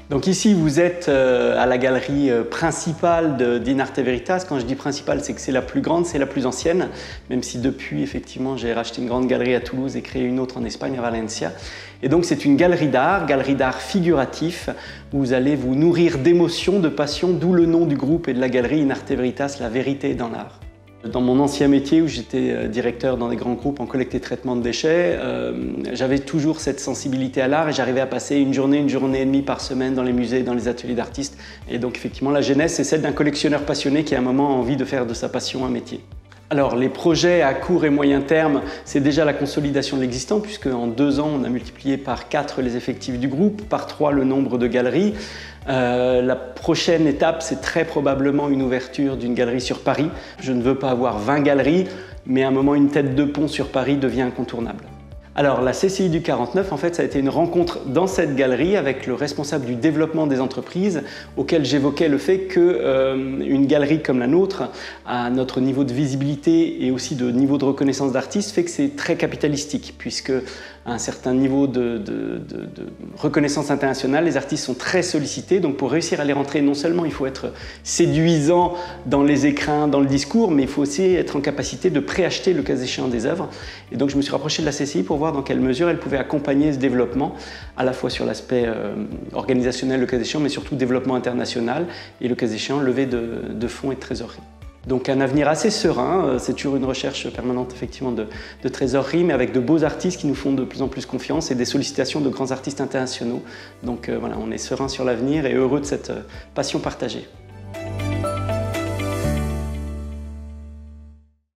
Donc ici, vous êtes à la galerie principale d'Inarte Veritas. Quand je dis principale, c'est que c'est la plus grande, c'est la plus ancienne, même si depuis, effectivement, j'ai racheté une grande galerie à Toulouse et créé une autre en Espagne, à Valencia. Et donc c'est une galerie d'art figuratif, où vous allez vous nourrir d'émotions, de passion, d'où le nom du groupe et de la galerie Inarte Veritas, la vérité dans l'art. Dans mon ancien métier où j'étais directeur dans des grands groupes en collecte et traitement de déchets, j'avais toujours cette sensibilité à l'art et j'arrivais à passer une journée et demie par semaine dans les musées, dans les ateliers d'artistes. Et donc effectivement la genèse c'est celle d'un collectionneur passionné qui à un moment a envie de faire de sa passion un métier. Alors les projets à court et moyen terme, c'est déjà la consolidation de l'existant puisque en 2 ans on a multiplié par 4 les effectifs du groupe, par 3 le nombre de galeries. La prochaine étape c'est très probablement une ouverture d'une galerie sur Paris. Je ne veux pas avoir 20 galeries, mais à un moment une tête de pont sur Paris devient incontournable. Alors la CCI du 49, en fait, ça a été une rencontre dans cette galerie avec le responsable du développement des entreprises auquel j'évoquais le fait qu'une galerie comme la nôtre, à notre niveau de visibilité et aussi de niveau de reconnaissance d'artistes, fait que c'est très capitalistique puisque à un certain niveau de reconnaissance internationale, les artistes sont très sollicités. Donc pour réussir à les rentrer, non seulement il faut être séduisant dans les écrins, dans le discours, mais il faut aussi être en capacité de préacheter le cas échéant des œuvres. Et donc je me suis rapproché de la CCI pour voir dans quelle mesure elle pouvait accompagner ce développement, à la fois sur l'aspect organisationnel, le cas échéant, mais surtout développement international et le cas échéant, levée de fonds et de trésorerie. Donc un avenir assez serein, c'est toujours une recherche permanente effectivement de trésorerie, mais avec de beaux artistes qui nous font de plus en plus confiance et des sollicitations de grands artistes internationaux. Donc voilà, on est serein sur l'avenir et heureux de cette passion partagée.